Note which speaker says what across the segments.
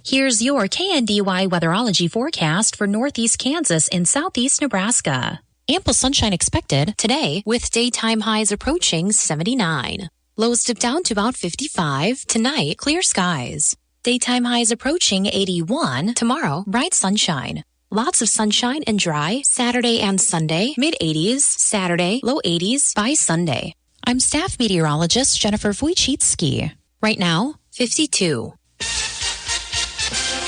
Speaker 1: Here's your KNDY weatherology forecast for northeast Kansas and southeast Nebraska. Ample sunshine expected today with daytime highs approaching 79. Lows dip down to about 55. Tonight, clear skies. Daytime highs approaching 81. Tomorrow, bright sunshine. Lots of sunshine and dry Saturday and Sunday. Mid-80s. Saturday, low 80s by Sunday. I'm staff meteorologist Jennifer Wojcicki. Right now, 52.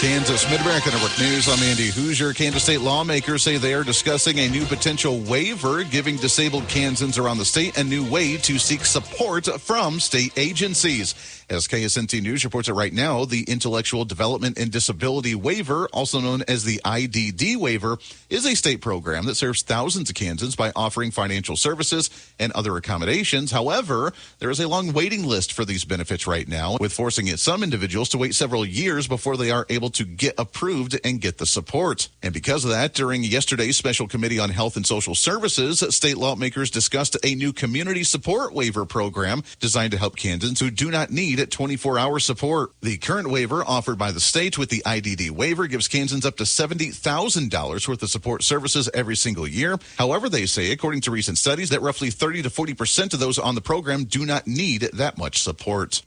Speaker 2: Kansas Mid-America Network News. I'm Andy Hoosier. Kansas state lawmakers say they are discussing a new potential waiver giving disabled Kansans around the state a new way to seek support from state agencies. As KSNT News reports it right now, the Intellectual Development and Disability Waiver, also known as the IDD waiver, is a state program that serves thousands of Kansans by offering financial services and other accommodations. However, there is a long waiting list for these benefits right now, with forcing some individuals to wait several years before they are able to get approved and get the support. And because of that, during yesterday's Special Committee on Health and Social Services, state lawmakers discussed a new community support waiver program designed to help Kansans who do not need 24-hour support. The current waiver offered by the state with the IDD waiver gives Kansans up to $70,000 worth of support services every single year. However, they say, according to recent studies, that roughly 30 to 40% of those on the program do not need that much support.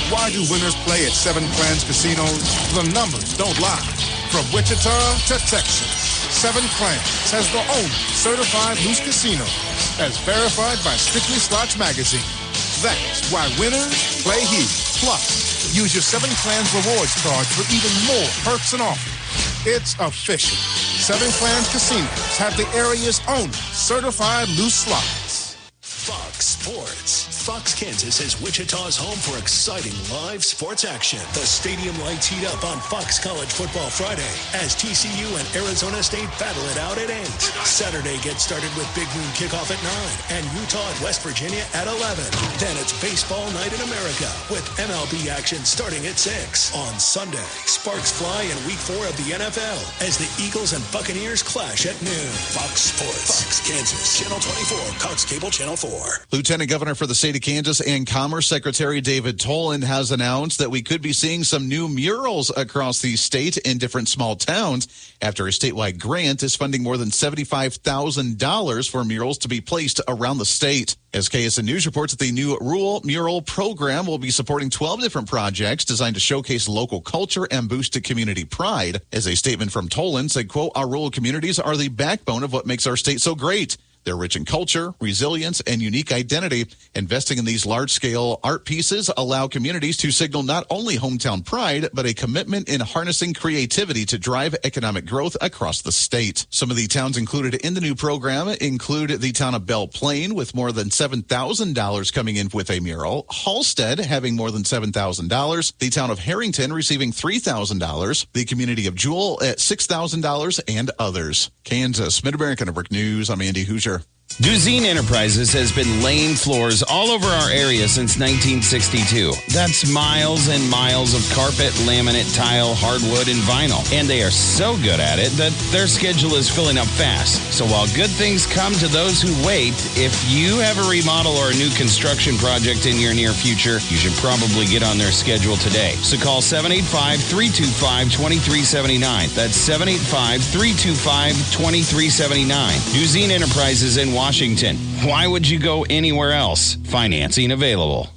Speaker 3: Why do winners play at Seven Clans Casinos? The numbers don't lie. From Wichita to Texas, Seven Clans has the only certified loose casino, as verified by Strictly Slots Magazine. That's why winners play here. Plus, use your Seven Clans rewards card for even more perks and offers. It's official. Seven Clans Casinos have the area's only certified loose slots.
Speaker 4: Fox Sports. Fox Kansas is Wichita's home for exciting live sports action. The stadium lights heat up on Fox College Football Friday as TCU and Arizona State battle it out at 8. Saturday gets started with Big Noon kickoff at 9 and Utah and West Virginia at 11. Then it's Baseball Night in America with MLB action starting at 6. On Sunday, sparks fly in Week 4 of the NFL as the Eagles and Buccaneers clash at noon. Fox Sports. Fox Kansas. Channel 24. Cox Cable Channel 4.
Speaker 2: Lieutenant Governor for the state of Kansas and Commerce Secretary David Toland has announced that we could be seeing some new murals across the state in different small towns after a statewide grant is funding more than $75,000 for murals to be placed around the state. As KSN News reports that the new Rural Mural Program will be supporting 12 different projects designed to showcase local culture and boost community pride. As a statement from Toland said, quote, "Our rural communities are the backbone of what makes our state so great. They're rich in culture, resilience, and unique identity. Investing in these large-scale art pieces allow communities to signal not only hometown pride, but a commitment in harnessing creativity to drive economic growth across the state." Some of the towns included in the new program include the town of Belle Plaine with more than $7,000 coming in with a mural, Halstead having more than $7,000, the town of Harrington receiving $3,000, the community of Jewell at $6,000, and others. Kansas Mid-America Network News, I'm Andy Hoosier.
Speaker 5: Duzine Enterprises has been laying floors all over our area since 1962. That's miles and miles of carpet, laminate, tile, hardwood, and vinyl. And they are so good at it that their schedule is filling up fast. So while good things come to those who wait, if you have a remodel or a new construction project in your near future, you should probably get on their schedule today. So call 785-325-2379. That's 785-325-2379. Duzine Enterprises in Washington. Why would you go anywhere else? Financing available.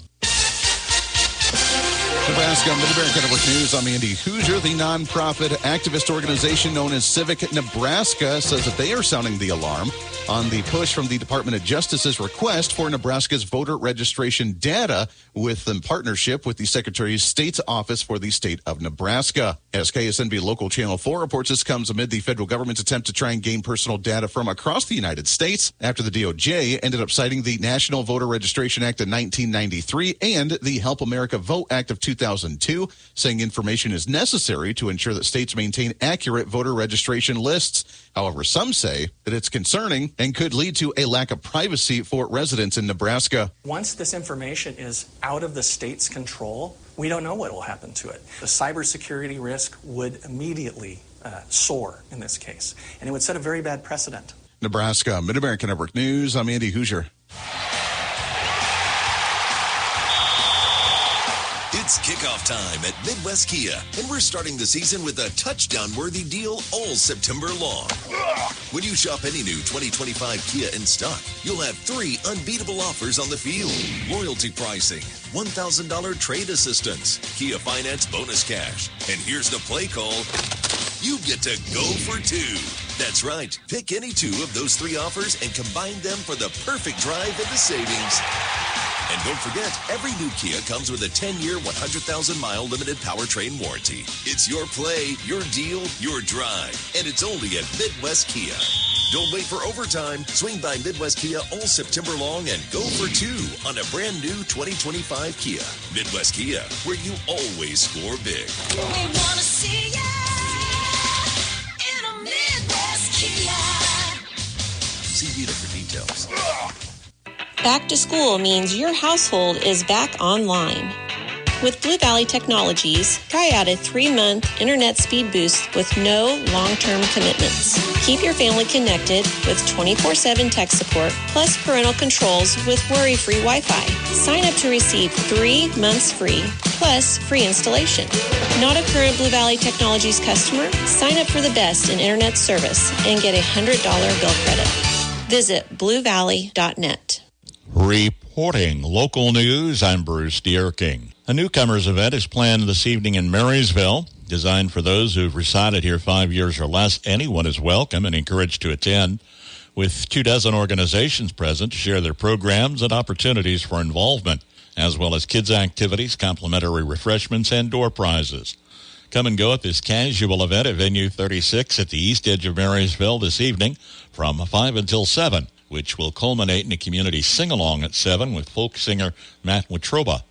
Speaker 2: Nebraska Mid-America Network News. I'm Andy Hoosier. The nonprofit activist organization known as Civic Nebraska says that they are sounding the alarm on the push from the Department of Justice's request for Nebraska's voter registration data in partnership with the Secretary of State's office for the state of Nebraska. As KSNB Local Channel 4 reports, this comes amid the federal government's attempt to try and gain personal data from across the United States after the DOJ ended up citing the National Voter Registration Act of 1993 and the Help America Vote Act of 2002, saying information is necessary to ensure that states maintain accurate voter registration lists. However, some say that it's concerning and could lead to a lack of privacy for residents in Nebraska.
Speaker 6: Once this information is out of the state's control, we don't know what will happen to it. The cybersecurity risk would immediately soar in this case, and it would set a very bad precedent.
Speaker 2: Nebraska Mid-America Network News, I'm Andy Hoosier.
Speaker 7: It's kickoff time at Midwest Kia, and we're starting the season with a touchdown-worthy deal all September long. When you shop any new 2025 Kia in stock, you'll have 3 unbeatable offers on the field. Loyalty pricing, $1,000 trade assistance, Kia Finance bonus cash, and here's the play call. You get to go for 2. That's right. Pick any 2 of those 3 offers and combine them for the perfect drive into savings. And don't forget, every new Kia comes with a 10-year, 100,000-mile limited powertrain warranty. It's your play, your deal, your drive. And it's only at Midwest Kia. Don't wait for overtime. Swing by Midwest Kia all September long and go for 2 on a brand new 2025 Kia. Midwest Kia, where you always score big.
Speaker 8: We want to see ya in a Midwest Kia.
Speaker 7: See dealer for details.
Speaker 9: Back to school means your household is back online. With Blue Valley Technologies, try out a 3-month internet speed boost with no long-term commitments. Keep your family connected with 24/7 tech support, plus parental controls with worry-free Wi-Fi. Sign up to receive 3 months free, plus free installation. Not a current Blue Valley Technologies customer? Sign up for the best in internet service and get a $100 bill credit. Visit bluevalley.net.
Speaker 10: Reporting local news, I'm Bruce Dierking. A newcomers event is planned this evening in Marysville. Designed for those who've resided here 5 years or less, anyone is welcome and encouraged to attend. With 24 organizations present to share their programs and opportunities for involvement, as well as kids' activities, complimentary refreshments, and door prizes. Come and go at this casual event at Venue 36 at the east edge of Marysville this evening from 5 until 7. Which will culminate in a community sing-along at 7 with folk singer Matt Watroba.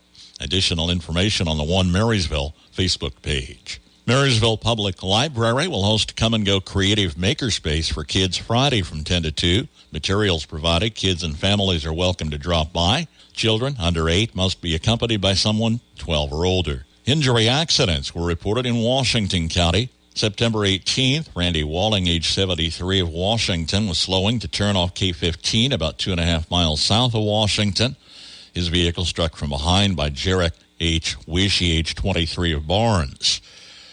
Speaker 10: Additional information on the One Marysville Facebook page. Marysville Public Library will host a come-and-go creative makerspace for kids Friday from 10 to 2. Materials provided. Kids and families are welcome to drop by. Children under 8 must be accompanied by someone 12 or older. Injury accidents were reported in Washington County. September 18th, Randy Walling, age 73 of Washington, was slowing to turn off K-15 about 2.5 miles south of Washington. His vehicle struck from behind by Jarek H. Wishy, age 23 of Barnes.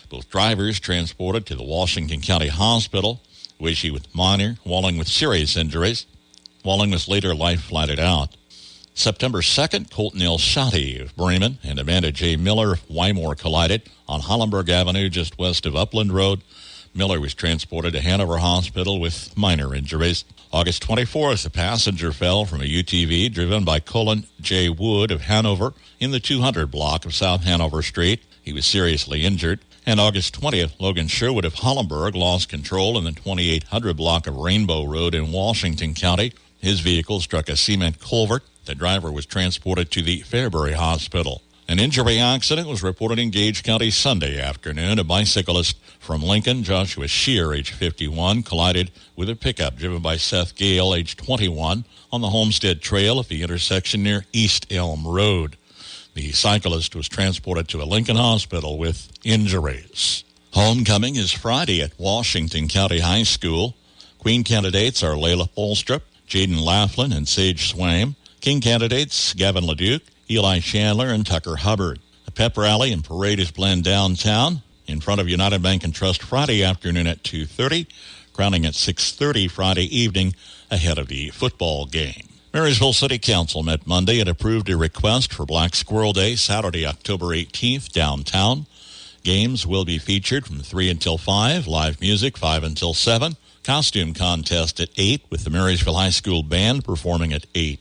Speaker 10: Both drivers transported to the Washington County Hospital. Wishy with minor, Walling with serious injuries. Walling was later life-flighted out. September 2nd, Colton L. Shotty of Bremen and Amanda J. Miller of Wymore collided on Hollenberg Avenue just west of Upland Road. Miller was transported to Hanover Hospital with minor injuries. August 24th, a passenger fell from a UTV driven by Colin J. Wood of Hanover in the 200 block of South Hanover Street. He was seriously injured. And August 20th, Logan Sherwood of Hollenberg lost control in the 2800 block of Rainbow Road in Washington County. His vehicle struck a cement culvert. The driver was transported to the Fairbury Hospital. An injury accident was reported in Gage County Sunday afternoon. A bicyclist from Lincoln, Joshua Shear, age 51, collided with a pickup driven by Seth Gale, age 21, on the Homestead Trail at the intersection near East Elm Road. The cyclist was transported to a Lincoln hospital with injuries. Homecoming is Friday at Washington County High School. Queen candidates are Layla Polstrup, Jaden Laughlin, and Sage Swaim. King candidates, Gavin LeDuc, Eli Chandler, and Tucker Hubbard. A pep rally and parade is planned downtown in front of United Bank and Trust Friday afternoon at 2:30, crowning at 6:30 Friday evening ahead of the football game. Marysville City Council met Monday and approved a request for Black Squirrel Day, Saturday, October 18th, downtown. Games will be featured from 3 until 5, live music 5 until 7, costume contest at 8 with the Marysville High School Band performing at 8.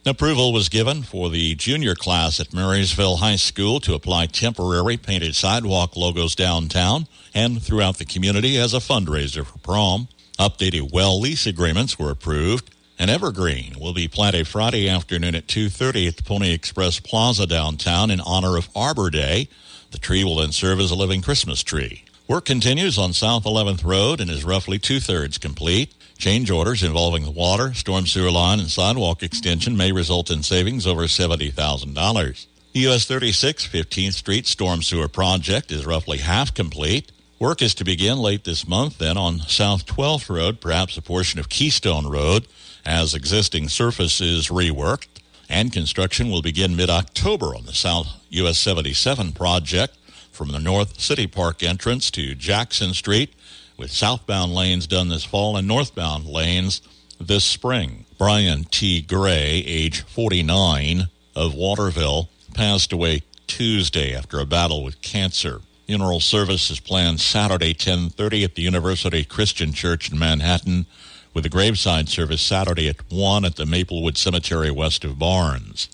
Speaker 10: Approval was given for the junior class at Marysville High School to apply temporary painted sidewalk logos downtown and throughout the community as a fundraiser for prom. Updated well lease agreements were approved. An evergreen will be planted Friday afternoon at 2:30 at the Pony Express Plaza downtown in honor of Arbor Day. The tree will then serve as a living Christmas tree. Work continues on South 11th Road and is roughly 2/3 complete. Change orders involving the water, storm sewer line, and sidewalk extension may result in savings over $70,000. The US 36 15th Street storm sewer project is roughly half complete. Work is to begin late this month then on South 12th Road, perhaps a portion of Keystone Road, as existing surface is reworked. And construction will begin mid-October on the South US 77 project from the North City Park entrance to Jackson Street, with southbound lanes done this fall and northbound lanes this spring. Brian T. Gray, age 49, of Waterville, passed away Tuesday after a battle with cancer. Funeral service is planned Saturday, 10:30 at the University Christian Church in Manhattan, with a graveside service Saturday at 1 at the Maplewood Cemetery west of Barnes.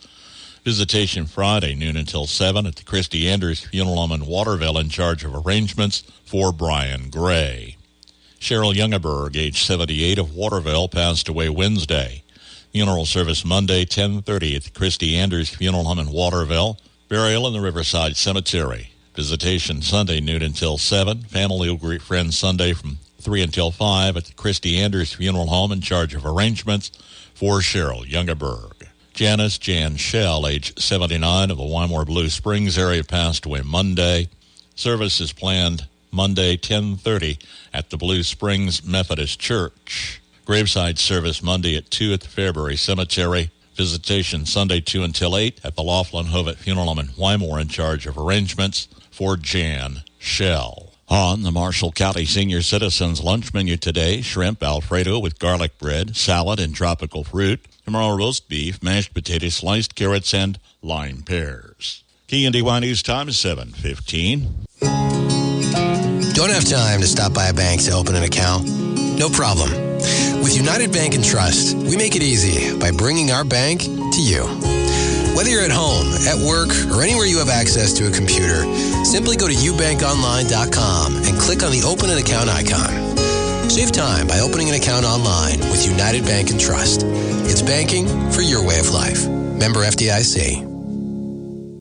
Speaker 10: Visitation Friday, noon until 7 at the Christy Anders Funeral Home in Waterville, in charge of arrangements for Brian Gray. Cheryl Youngeberg, age 78, of Waterville, passed away Wednesday. Funeral service Monday, 10:30 at the Christy Anders Funeral Home in Waterville. Burial in the Riverside Cemetery. Visitation Sunday, noon until 7. Family will greet friends Sunday from 3 until 5 at the Christy Anders Funeral Home, in charge of arrangements for Cheryl Youngeberg. Janice Jan Shell, age 79, of the Wymore Blue Springs area, passed away Monday. Service is planned Monday, 10:30 at the Blue Springs Methodist Church. Graveside service Monday at 2 at the Fairbury Cemetery. Visitation Sunday 2 until 8 at the Laughlin Hovet Funeral Home in Wymore, in charge of arrangements for Jan Shell. On the Marshall County Senior Citizens lunch menu today, shrimp Alfredo with garlic bread, salad, and tropical fruit. Tomorrow, roast beef, mashed potatoes, sliced carrots, and lime pears. KNDY News Time is 7:15.
Speaker 11: Don't have time to stop by a bank to open an account? No problem. With United Bank and Trust, we make it easy by bringing our bank to you. Whether you're at home, at work, or anywhere you have access to a computer, simply go to ubankonline.com and click on the Open an Account icon. Save time by opening an account online with United Bank and Trust. It's banking for your way of life. Member FDIC.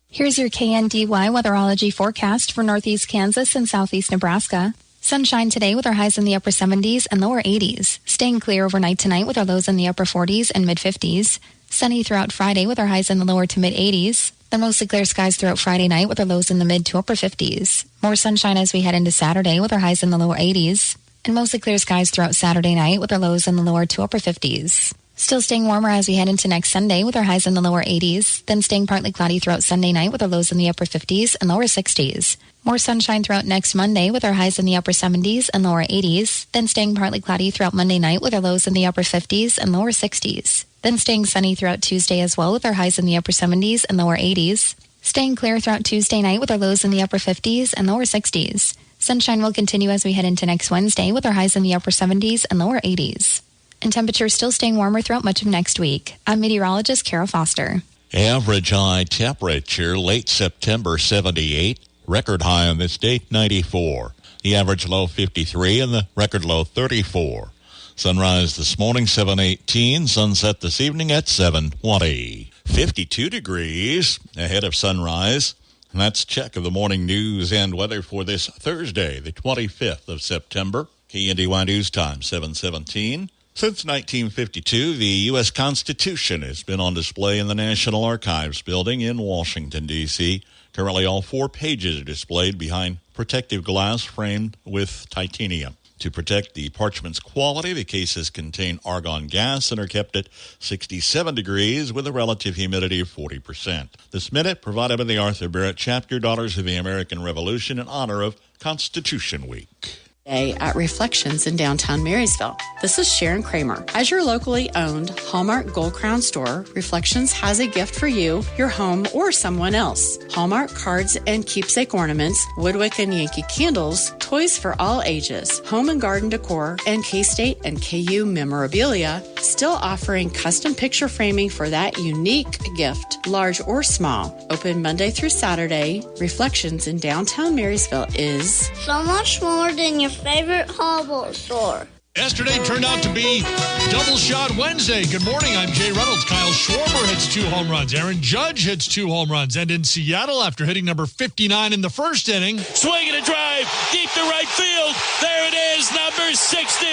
Speaker 12: Here's your KNDY weatherology forecast for northeast Kansas and southeast Nebraska. Sunshine today with our highs in the upper 70s and lower 80s. Staying clear overnight tonight with our lows in the upper 40s and mid 50s. Sunny throughout Friday with our highs in the lower to mid 80s. Then mostly clear skies throughout Friday night with our lows in the mid to upper 50s. More sunshine as we head into Saturday with our highs in the lower 80s. And mostly clear skies throughout Saturday night with our lows in the lower to upper 50s. Still staying warmer as we head into next Sunday with our highs in the lower 80s. Then staying partly cloudy throughout Sunday night with our lows in the upper 50s and lower 60s. More sunshine throughout next Monday with our highs in the upper 70s and lower 80s. Then staying partly cloudy throughout Monday night with our lows in the upper 50s and lower 60s. Then staying sunny throughout Tuesday as well with our highs in the upper 70s and lower 80s. Staying clear throughout Tuesday night with our lows in the upper 50s and lower 60s. Sunshine will continue as we head into next Wednesday with our highs in the upper 70s and lower 80s. And temperatures still staying warmer throughout much of next week. I'm meteorologist Kara Foster.
Speaker 10: Average high temperature late September 78. Record high on this date 94. The average low 53 and the record low 34. Sunrise this morning 7:18. Sunset this evening at 7:20. 52 degrees ahead of sunrise. And that's check of the morning news and weather for this Thursday, the 25th of September. KNDY News Time 7:17. Since 1952, the U.S. Constitution has been on display in the National Archives building in Washington, D.C. Currently, all 4 pages are displayed behind protective glass framed with titanium. To protect the parchment's quality, the cases contain argon gas and are kept at 67 degrees with a relative humidity of 40%. This minute provided by the Arthur Barrett Chapter Daughters of the American Revolution in honor of Constitution Week.
Speaker 13: Today at Reflections in downtown Marysville. This is Sharon Kramer. As your locally owned Hallmark Gold Crown store, Reflections has a gift for you, your home, or someone else. Hallmark cards and keepsake ornaments, Woodwick and Yankee candles, toys for all ages, home and garden decor, and K-State and KU memorabilia, still offering custom picture framing for that unique gift, large or small. Open Monday through Saturday. Reflections in downtown Marysville is
Speaker 14: so much more than your favorite hardware store.
Speaker 15: Yesterday turned out to be Double Shot Wednesday. Good morning, I'm Jay Reynolds. Kyle Schwarber hits 2 home runs. Aaron Judge hits 2 home runs. And in Seattle, after hitting number 59 in the first inning,
Speaker 16: swinging a drive deep to right field. There it is, number 60,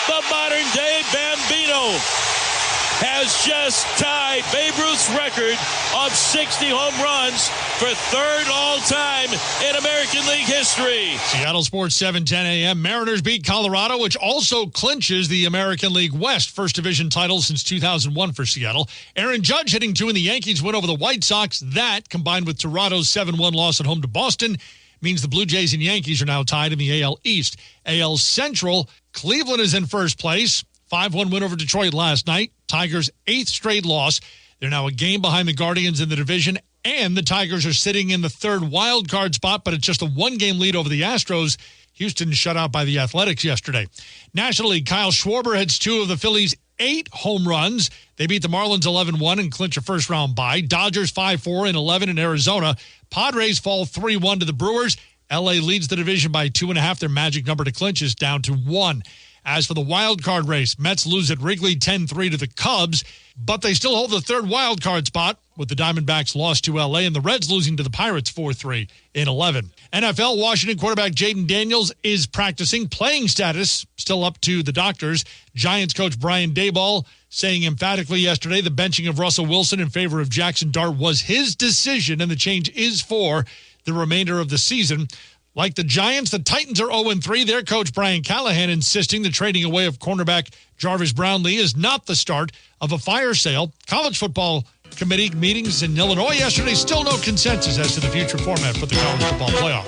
Speaker 16: the modern-day Bambino. has just tied Babe Ruth's record of 60 home runs for third all-time in American League history.
Speaker 15: Seattle Sports 7:10 a.m. Mariners beat Colorado, which also clinches the American League West first division title since 2001 for Seattle. Aaron Judge hitting 2 in the Yankees win over the White Sox. That, combined with Toronto's 7-1 loss at home to Boston, means the Blue Jays and Yankees are now tied in the AL East. AL Central, Cleveland is in first place. 5-1 win over Detroit last night. Tigers' 8th straight loss. They're now a game behind the Guardians in the division, and the Tigers are sitting in the third wild card spot, but it's just a 1-game lead over the Astros. Houston shut out by the Athletics yesterday. National League, Kyle Schwarber hits 2 of the Phillies' 8 home runs. They beat the Marlins 11-1 and clinch a first-round bye. Dodgers 5-4 and 11 in Arizona. Padres fall 3-1 to the Brewers. L.A. leads the division by 2.5. Their magic number to clinch is down to 1. As for the wild card race, Mets lose at Wrigley 10-3 to the Cubs, but they still hold the third wild card spot with the Diamondbacks lost to L.A. and the Reds losing to the Pirates 4-3 in 11. NFL, Washington quarterback Jaden Daniels is practicing. Playing status still up to the doctors. Giants coach Brian Daboll saying emphatically yesterday the benching of Russell Wilson in favor of Jackson Dart was his decision and the change is for the remainder of the season. Like the Giants, the Titans are 0-3. Their coach, Brian Callahan, insisting the trading away of cornerback Jarvis Brownlee is not the start of a fire sale. College football committee meetings in Illinois yesterday. Still no consensus as to the future format for the college football playoff.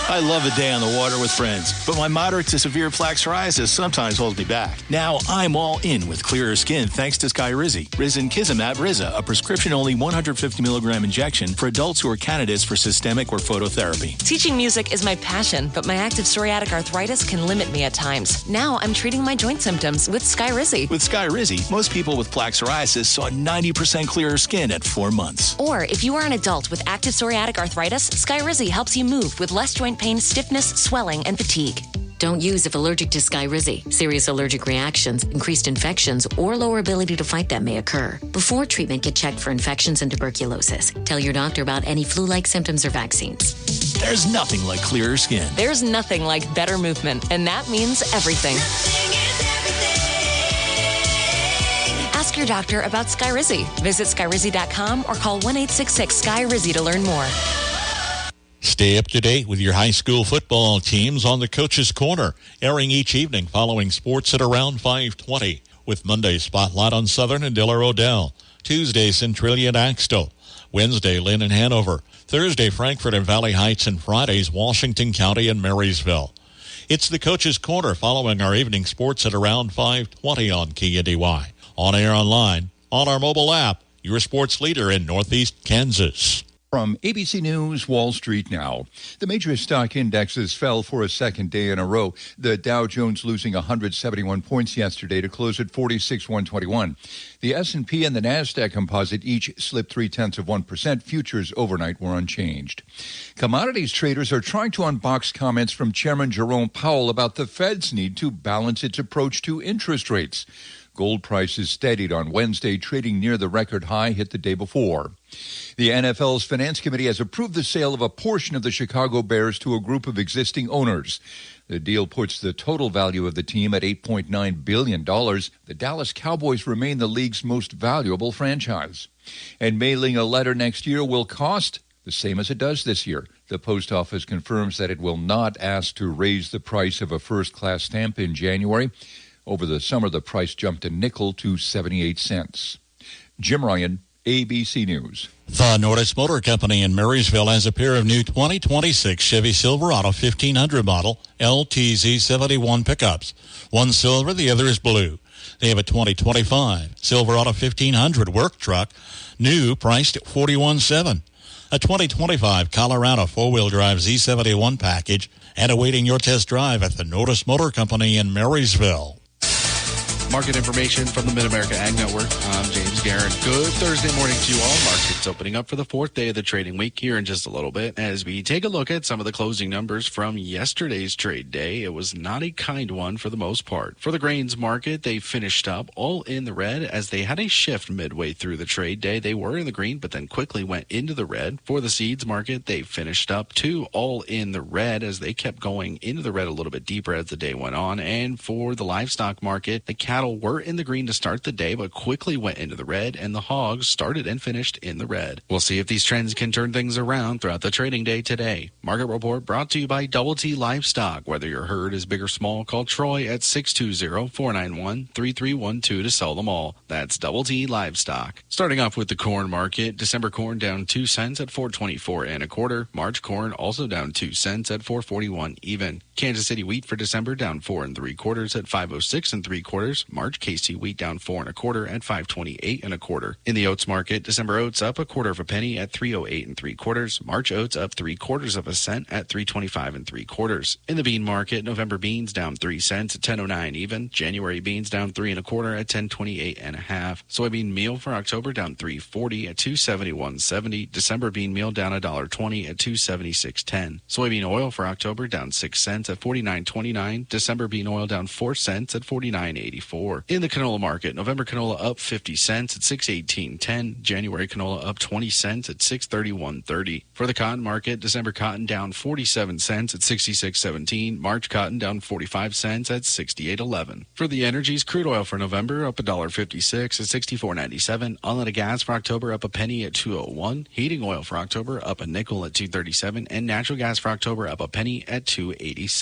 Speaker 17: I love a day on the water with friends, but my moderate to severe plaque psoriasis sometimes holds me back. Now I'm all in with clearer skin thanks to Skyrizi. Risankizumab Riza, a prescription-only 150 milligram injection for adults who are candidates for systemic or phototherapy.
Speaker 18: Teaching music is my passion, but my active psoriatic arthritis can limit me at times. Now I'm treating my joint symptoms with Skyrizi.
Speaker 17: With Skyrizi, most people with plaque psoriasis saw 90% clearer skin at 4 months.
Speaker 18: Or if you are an adult with active psoriatic arthritis, Skyrizi helps you move with less joint pain, stiffness, swelling, and fatigue.
Speaker 19: Don't use if allergic to Skyrizi. Serious allergic reactions, increased infections, or lower ability to fight them may occur. Before treatment, get checked for infections and tuberculosis. Tell your doctor about any flu-like symptoms or vaccines.
Speaker 17: There's nothing like clearer skin.
Speaker 18: There's nothing like better movement, and that means everything. Ask your doctor about Skyrizi. Visit Skyrizi.com or call 1-866-SKY-RIZZI to learn more.
Speaker 10: Stay up to date with your high school football teams on the Coach's Corner, airing each evening following sports at around 5:20, with Monday Spotlight on Southern and Diller Odell, Tuesday Centralia and Axtell, Wednesday Lynn and Hanover, Thursday Frankfort and Valley Heights, and Fridays Washington County and Marysville. It's the Coach's Corner following our evening sports at around 5:20 on KNDY. On air, online, on our mobile app, your sports leader in Northeast Kansas.
Speaker 20: From ABC News, Wall Street now. The major stock indexes fell for a second day in a row. The Dow Jones losing 171 points yesterday to close at 46,121. The S&P and the NASDAQ composite each slipped 0.3%. Futures overnight were unchanged. Commodities traders are trying to unbox comments from Chairman Jerome Powell about the Fed's need to balance its approach to interest rates. Gold prices steadied on Wednesday, trading near the record high hit the day before. The NFL's Finance Committee has approved the sale of a portion of the Chicago Bears to a group of existing owners. The deal puts the total value of the team at $8.9 billion. The Dallas Cowboys remain the league's most valuable franchise. And mailing a letter next year will cost the same as it does this year. The post office confirms that it will not ask to raise the price of a first-class stamp in January. Over the summer, the price jumped a nickel to 78 cents. Jim Ryan, ABC News.
Speaker 10: The Norris Motor Company in Marysville has a pair of new 2026 Chevy Silverado 1500 model LTZ 71 pickups. One silver, the other is blue. They have a 2025 Silverado 1500 work truck, new, priced at $41,700. A 2025 Colorado four-wheel drive Z71 package, and awaiting your test drive at the Norris Motor Company in Marysville.
Speaker 21: Market information from the Mid-America Ag Network. I'm James Garen. Good Thursday morning to you all. Markets opening up for the fourth day of the trading week here in just a little bit. As we take a look at some of the closing numbers from yesterday's trade day, it was not a kind one for the most part. For the grains market, they finished up all in the red as they had a shift midway through the trade day. They were in the green, but then quickly went into the red. For the seeds market, they finished up too all in the red as they kept going into the red a little bit deeper as the day went on. And for the livestock market, the cattle were in the green to start the day, but quickly went into the red, and the hogs started and finished in the red. We'll see if these trends can turn things around throughout the trading day today. Market report brought to you by Double T Livestock. Whether your herd is big or small, call Troy at 620-491-3312 to sell them all. That's Double T Livestock. Starting off with the corn market, December corn down 2 cents at $4.24 and a quarter. March corn also down 2 cents at $4.41 even. Kansas City wheat for December down 4 3/4 at $5.06 3/4. March KC wheat down 4 1/4 at $5.28 1/4. In the oats market, December oats up 1/4 penny at $3.08 3/4. March oats up 3/4 cent at $3.25 3/4. In the bean market, November beans down 3 cents at $10.09 even. January beans down 3 1/4 at $10.28 1/2. Soybean meal for October down $3.40 at $2.71.70. December bean meal down $1.20 at $2.76.10. Soybean oil for October down 6 cents at $49.29. December bean oil down 4 cents at $49.84. In the canola market, November canola up 50 cents at $6.18.10. January canola up 20 cents at $6.31.30. For the cotton market, December cotton down 47 cents at $66.17. March cotton down 45 cents at $68.11. For the energies, crude oil for November up $1.56 at $64.97. Unleaded gas for October up a penny at $2.01. Heating oil for October up a nickel at $2.37. And natural gas for October up a penny at $2.87.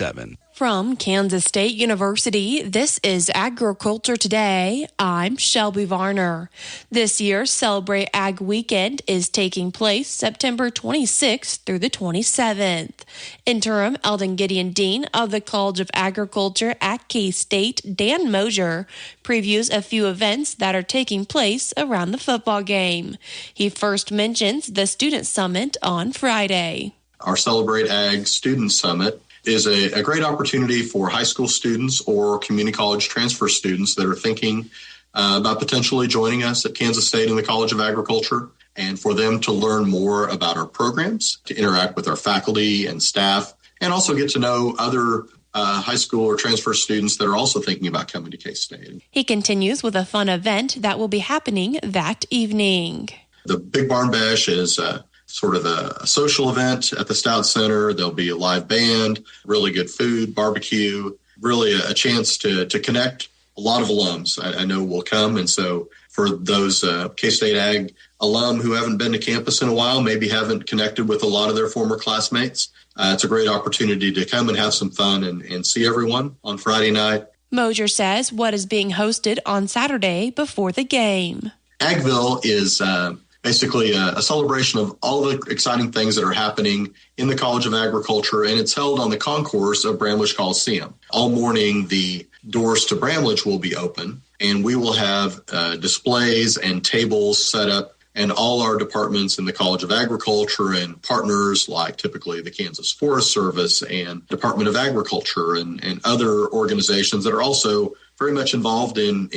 Speaker 22: From Kansas State University, this is Agriculture Today. I'm Shelby Varner. This year's Celebrate Ag Weekend is taking place September 26th through the 27th. Interim Eldon Gideon Dean of the College of Agriculture at K-State, Dan Mosier, previews a few events that are taking place around the football game. He first mentions the Student Summit on Friday.
Speaker 23: Our Celebrate Ag Student Summit is a great opportunity for high school students or community college transfer students that are thinking about potentially joining us at Kansas State in the College of Agriculture, and for them to learn more about our programs, to interact with our faculty and staff, and also get to know other high school or transfer students that are also thinking about coming to K-State.
Speaker 22: He continues with a fun event that will be happening that evening.
Speaker 23: The Big Barn Bash is sort of a social event at the Stout Center. There'll be a live band, really good food, barbecue, really a chance to connect. A lot of alums I know will come. And so for those K-State Ag alum who haven't been to campus in a while, maybe haven't connected with a lot of their former classmates, it's a great opportunity to come and have some fun and see everyone on Friday night.
Speaker 22: Mosier says what is being hosted on Saturday before the game.
Speaker 23: Agville is basically a celebration of all the exciting things that are happening in the College of Agriculture, and it's held on the concourse of Bramlage Coliseum. All morning, the doors to Bramlage will be open, and we will have displays and tables set up, and all our departments in the College of Agriculture and partners like typically the Kansas Forest Service and Department of Agriculture and other organizations that are also very much involved in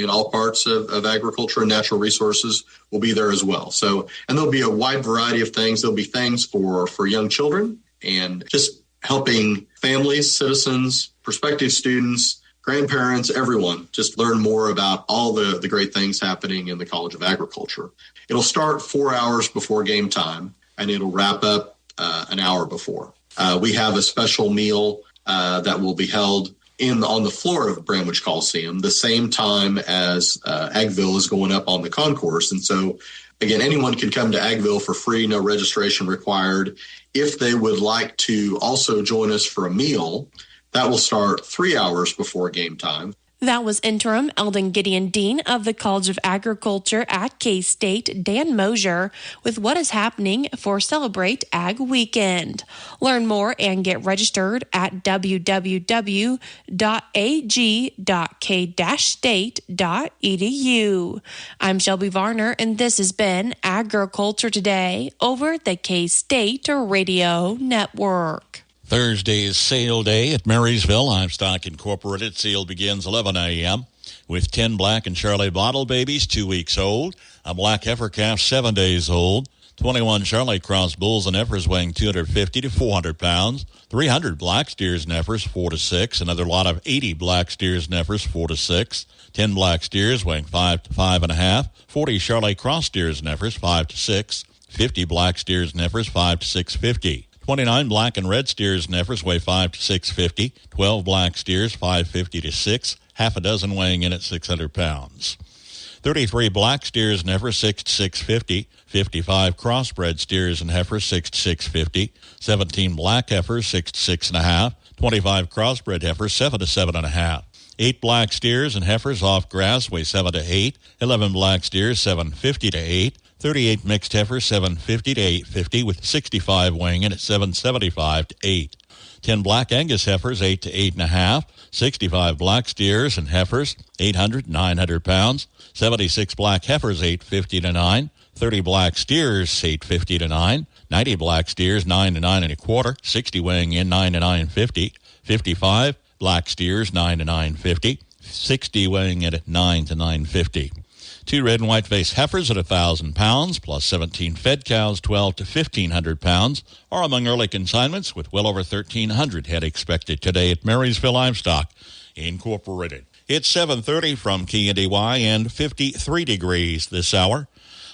Speaker 23: all parts of agriculture and natural resources will be there as well. So, and there'll be a wide variety of things. There'll be things for young children and just helping families, citizens, prospective students, grandparents, everyone just learn more about all the great things happening in the College of Agriculture. It'll start 4 hours before game time, and it'll wrap up an hour before. We have a special meal that will be held on the floor of Bramlage Coliseum, the same time as Agville is going up on the concourse. And so, again, anyone can come to Agville for free, no registration required. If they would like to also join us for a meal, that will start 3 hours before game time.
Speaker 22: That was Interim Eldon Gideon Dean of the College of Agriculture at K-State, Dan Mosier, with what is happening for Celebrate Ag Weekend. Learn more and get registered at www.ag.k-state.edu. I'm Shelby Varner, and this has been Agriculture Today over the K-State Radio Network.
Speaker 10: Thursday is sale day at Marysville Livestock Incorporated. Sale begins 11 a.m. with 10 black and Charolais bottle babies 2 weeks old, a black heifer calf 7 days old, 21 Charolais cross bulls and heifers weighing 250 to 400 pounds, 300 black steers and heifers 4 to 6, another lot of 80 black steers and heifers 4 to 6, 10 black steers weighing 5 to 5.5, 40 Charolais cross steers and heifers 5 to 6, 50 black steers and heifers 5 to 650. 29 black and red steers and heifers weigh 5 to 650, 12 black steers 550 to 6, half a dozen weighing in at 600 pounds. 33 black steers and heifers 6 to 650, 55 crossbred steers and heifers 6 to 650, 17 black heifers 6 to 6.5, 25 crossbred heifers 7 to 7.5. 8 black steers and heifers off grass weigh 7 to 8, 11 black steers 750 to 8, 38 mixed heifers 750 to 850 with 65 weighing in at 775 to 8. 10 black Angus heifers 8 to 8.5, 65 black steers and heifers 800 to 900 pounds, 76 black heifers 850 to 9, 30 black steers 850 to 9, 90 black steers 9 to 9.25, 60 weighing in 9 to 950, 55 black steers 9 to 950, 60 weighing in at 9 to 950. 2 red and white-faced heifers at 1,000 pounds, plus 17 fed cows 12 to 1,500 pounds, are among early consignments, with well over 1,300 head expected today at Marysville Livestock Incorporated. It's 7:30 from KNDY and 53 degrees this hour.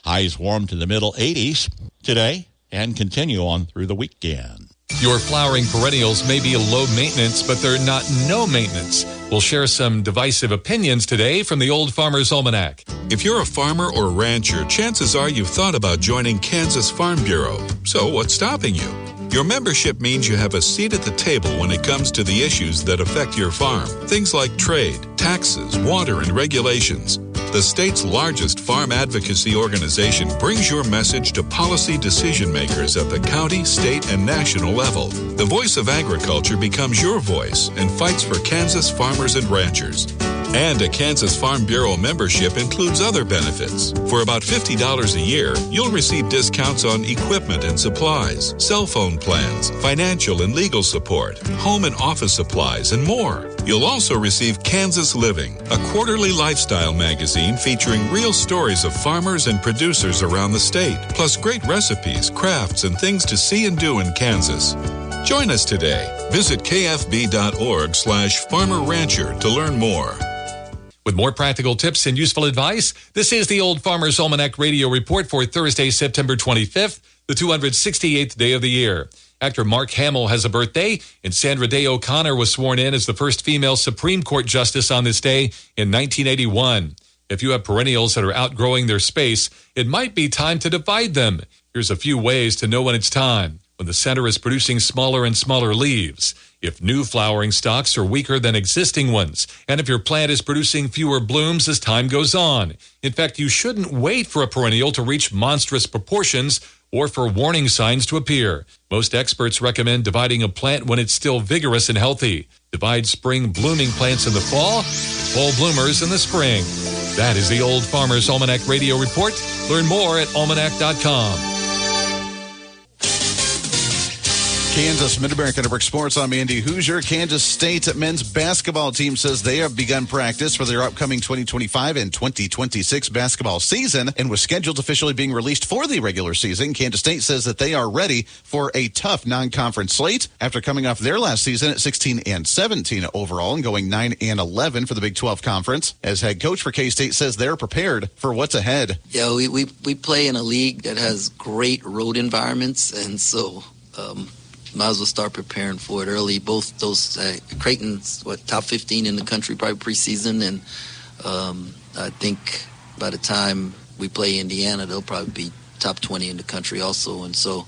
Speaker 10: Highs warm to the middle 80s today and continue on through the weekend.
Speaker 1: Your flowering perennials may be low maintenance, but they're not no maintenance. We'll share some divisive opinions today from the Old Farmer's Almanac.
Speaker 3: If you're a farmer or rancher, chances are you've thought about joining Kansas Farm Bureau. So what's stopping you? Your membership means you have a seat at the table when it comes to the issues that affect your farm. Things like trade, taxes, water, and regulations. The state's largest farm advocacy organization brings your message to policy decision makers at the county, state, and national level. The voice of agriculture becomes your voice and fights for Kansas farmers and ranchers. And a Kansas Farm Bureau membership includes other benefits. For about $50 a year, you'll receive discounts on equipment and supplies, cell phone plans, financial and legal support, home and office supplies, and more. You'll also receive Kansas Living, a quarterly lifestyle magazine featuring real stories of farmers and producers around the state, plus great recipes, crafts, and things to see and do in Kansas. Join us today. Visit kfb.org/farmer-rancher to learn more.
Speaker 1: With more practical tips and useful advice, this is the Old Farmer's Almanac Radio Report for Thursday, September 25th, the 268th day of the year. Actor Mark Hamill has a birthday, and Sandra Day O'Connor was sworn in as the first female Supreme Court justice on this day in 1981. If you have perennials that are outgrowing their space, it might be time to divide them. Here's a few ways to know when it's time. When the center is producing smaller and smaller leaves, if new flowering stalks are weaker than existing ones, and if your plant is producing fewer blooms as time goes on. In fact, you shouldn't wait for a perennial to reach monstrous proportions or for warning signs to appear. Most experts recommend dividing a plant when it's still vigorous and healthy. Divide spring blooming plants in the fall, fall bloomers in the spring. That is the Old Farmer's Almanac Radio Report. Learn more at almanac.com.
Speaker 2: Kansas Mid-America Network Sports. I'm Andy Hoosier. Kansas State men's basketball team says they have begun practice for their upcoming 2025 and 2026 basketball season and was scheduled officially being released for the regular season. Kansas State says that they are ready for a tough non-conference slate after coming off their last season at 16-17 overall and going 9-11 for the Big 12 Conference. As head coach for K-State says they're prepared for what's ahead.
Speaker 4: Yeah, we play in a league that has great road environments, and so might as well start preparing for it early. Both those, Creighton's top 15 in the country probably preseason, and I think by the time we play Indiana, they'll probably be top 20 in the country also. And so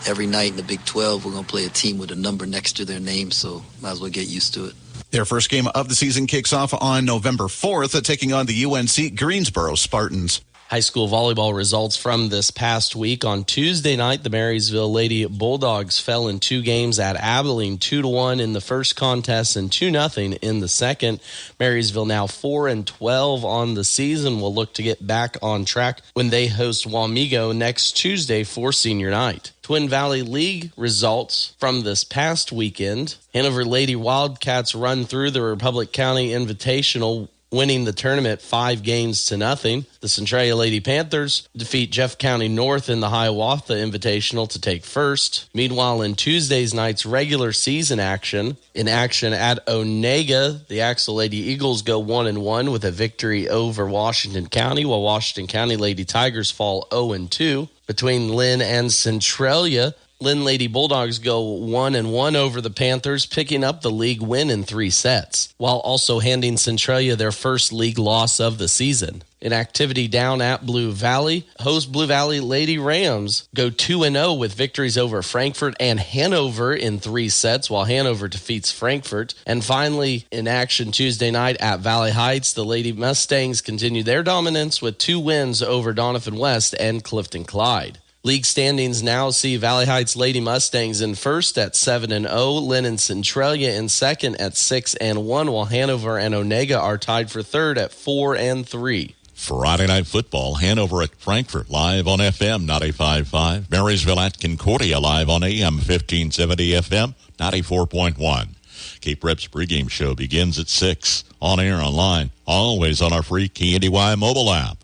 Speaker 4: every night in the Big 12, we're going to play a team with a number next to their name, so might as well get used to it.
Speaker 2: Their first game of the season kicks off on November 4th, taking on the UNC Greensboro Spartans.
Speaker 5: High school volleyball results from this past week. On Tuesday night, the Marysville Lady Bulldogs fell in 2 games at Abilene, 2-1 in the first contest and 2-0 in the second. Marysville now 4-12 on the season will look to get back on track when they host Wamego next Tuesday for senior night. Twin Valley League results from this past weekend. Hanover Lady Wildcats run through the Republic County Invitational, winning the tournament 5-0. The Centralia Lady Panthers defeat Jeff County North in the Hiawatha Invitational to take first. Meanwhile, in Tuesday's night's regular season action at Onega, the Axel Lady Eagles go 1-1 with a victory over Washington County, while Washington County Lady Tigers fall 0-2. Between Lynn and Centralia, Lynn Lady Bulldogs go 1-1 over the Panthers, picking up the league win in 3 sets, while also handing Centralia their first league loss of the season. In activity down at Blue Valley, host Blue Valley Lady Rams go 2-0 with victories over Frankfort and Hanover in 3 sets, while Hanover defeats Frankfort. And finally, in action Tuesday night at Valley Heights, the Lady Mustangs continue their dominance with 2 wins over Donovan West and Clifton Clyde. League standings now see Valley Heights Lady Mustangs in first at 7-0, Lynn and Centralia in second at 6-1, while Hanover and Onega are tied for third at 4-3.
Speaker 10: Friday Night Football, Hanover at Frankfort, live on FM 95.5. Marysville at Concordia, live on AM 1570 FM 94.1. Cape Rep's pregame show begins at 6. On air, online, always on our free KNDY mobile app.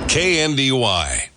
Speaker 7: KNDY.